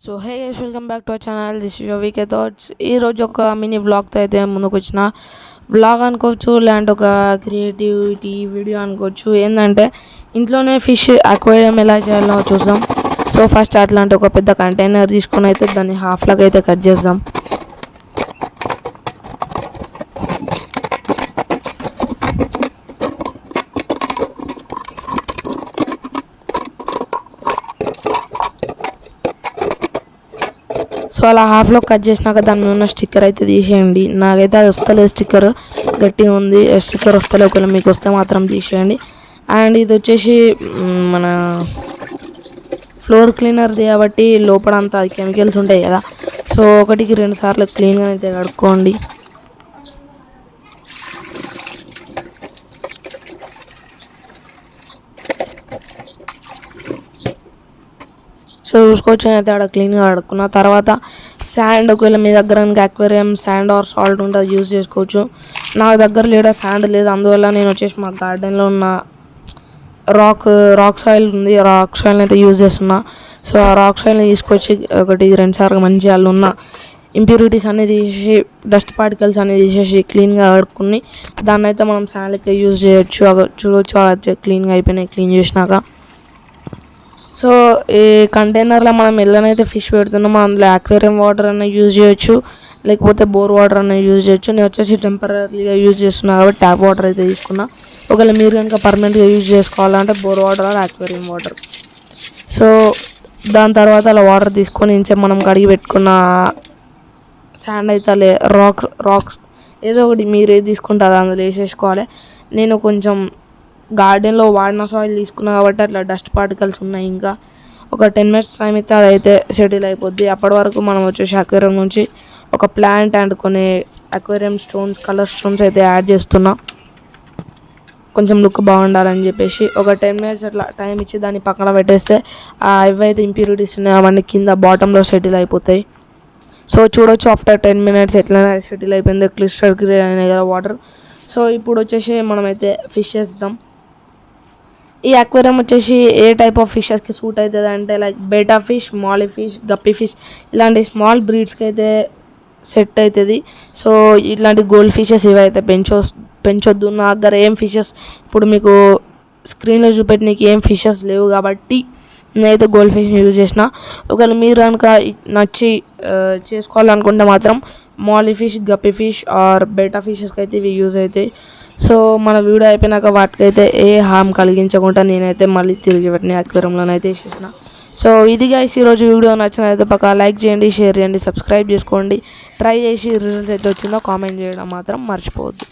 So hey guys, welcome back to our channel. This is your VK thoughts. ఈరోజు ఒక mini వ్లాగ్తో అయితే ముందుకు వచ్చిన వ్లాగ్ అనుకోవచ్చు, లేదంటే ఒక క్రియేటివిటీ వీడియో అనుకోవచ్చు. ఏంటంటే ఇంట్లోనే ఫిష్ అక్వేరియం ఎలా చేయాలో చూద్దాం. సో ఫస్ట్ అట్లాంటి ఒక పెద్ద కంటైనర్ తీసుకొని అయితే దాన్ని హాఫ్ లాగా అయితే కట్ చేద్దాం. సో అలా హాఫ్లో కట్ చేసినాక దాని మీద ఉన్న స్టిక్కర్ అయితే తీసేయండి. నాకైతే అది వస్తలేదు, స్టిక్కర్ గట్టిగా ఉంది. స్టిక్కర్ వస్తలే, ఒకవేళ మీకు వస్తే మాత్రం తీసేయండి. అండ్ ఇది వచ్చేసి మన ఫ్లోర్ క్లీనర్ది కాబట్టి లోపల అంతా కెమికల్స్ ఉంటాయి కదా. సో 1-2 సార్లు క్లీన్గా అయితే కడుక్కోండి. సో చూసుకోవచ్చు, అయితే అక్కడ క్లీన్గా కడుక్కున్న తర్వాత శాండ్, ఒకవేళ మీ దగ్గర అక్వేరియం శాండ్ ఆర్ సాల్ట్ ఉంటే అది యూజ్ చేసుకోవచ్చు. నా దగ్గర లేడా శాండ్ లేదు, అందువల్ల నేను వచ్చేసి మా గార్డెన్లో ఉన్న రాక్ సాయిల్ ఉంది, రాక్ సాయిల్ని అయితే యూజ్ చేస్తున్నా. సో ఆ రాక్ సాయిల్ని తీసుకొచ్చి 1-2 సార్లు మంచిగా వాళ్ళు ఉన్న ఇంప్యూరిటీస్ అన్నీ తీసేసి, డస్ట్ పార్టికల్స్ అన్నీ తీసేసి క్లీన్గా కడుక్కుని దాన్ని అయితే మనం శాండ్ అయితే యూజ్ చేయొచ్చు. చూడవచ్చు, అది క్లీన్గా అయిపోయినాయి. క్లీన్ చేసినాక సో ఈ కంటైనర్లో మనం ఎల్లనైతే ఫిష్ పెడుతున్నామో అందులో అక్వేరియం వాటర్ అన్న యూజ్ చేయొచ్చు, లేకపోతే బోర్ వాటర్ అన్న యూజ్ చేయొచ్చు. నేను వచ్చేసి టెంపరీగా యూజ్ చేస్తున్నా కాబట్టి ట్యాప్ వాటర్ అయితే తీసుకున్నా. ఒకవేళ మీరు కనుక పర్మనెంట్గా యూజ్ చేసుకోవాలంటే bore water or aquarium water. So దాని తర్వాత అలా వాటర్ తీసుకొని ఇంచే మనం కడిగి పెట్టుకున్న శాండ్ అయితే రాక్స్ ఏదో ఒకటి మీరు ఏది తీసుకుంటే అది అందులో వేసేసుకోవాలి. నేను కొంచెం గార్డెన్లో వాడిన సాయిల్ తీసుకున్నా కాబట్టి అట్లా డస్ట్ పార్టికల్స్ ఉన్నాయి. ఇంకా ఒక 10 minutes టైం అయితే అదైతే సెటిల్ అయిపోద్ది. అప్పటి వరకు మనం వచ్చేసి అక్వేరియం నుంచి ఒక ప్లాంట్ అండ్ కొన్ని అక్వేరియం స్టోన్స్, కలర్ స్టోన్స్ అయితే యాడ్ చేస్తున్నా, కొంచెం లుక్ బాగుండాలని చెప్పేసి. ఒక 10 minutes అట్లా టైం ఇచ్చి దాన్ని పక్కన పెట్టేస్తే ఏవైతే ఇంప్యూరిటీస్ ఉన్నాయో అవన్నీ కింద బాటంలో సెటిల్ అయిపోతాయి. సో చూడొచ్చు, ఆఫ్టర్ 10 minutes ఎట్లయినా సెటిల్ అయిపోయింది, క్లిస్టర్ క్లియర్ అయినాయి కదా వాటర్. సో ఇప్పుడు వచ్చేసి మనమైతే ఫిష్ చేద్దాం. ఈ అక్వేరియం వచ్చేసి ఏ టైప్ ఆఫ్ ఫిషెస్కి సూట్ అవుతుంది అంటే లైక్ బేటా ఫిష్, మాలీ ఫిష్, గప్పీ ఫిష్ ఇలాంటి స్మాల్ బ్రీడ్స్కి అయితే సెట్ అవుతుంది. సో ఇట్లాంటి గోల్డ్ ఫిషెస్ ఇవైతే పెంచొద్దు. నా దగ్గర ఏం ఫిషెస్ ఇప్పుడు మీకు స్క్రీన్లో చూపెట్టడానికి ఏం ఫిషెస్ లేవు కాబట్టి నేనైతే గోల్డ్ ఫిష్ని యూజ్ చేసిన. ఒకవేళ మీరు కనుక నచ్చి చేసుకోవాలనుకుంటే మాత్రం మాలీ ఫిష్, గప్పీ ఫిష్ ఆర్ బేటా ఫిషెస్కి అయితే ఇవి యూజ్ అవుతాయి. సో మన వీడియో అయిపోయినాక వాటికైతే ఏ హామ్ కలిగించకుండా నేనైతే మళ్ళీ తిరిగి వాటిని అక్వేరియంలోనైతే వేసేసిన. సో ఇది గైస్ ఈరోజు వీడియో నచ్చినైతే పక్కా లైక్ చేయండి, షేర్ చేయండి, సబ్స్క్రైబ్ చేసుకోండి. ట్రై చేసి రిజల్ట్స్ అయితే వచ్చిందో కామెంట్ చేయడం మాత్రం మర్చిపోవద్దు.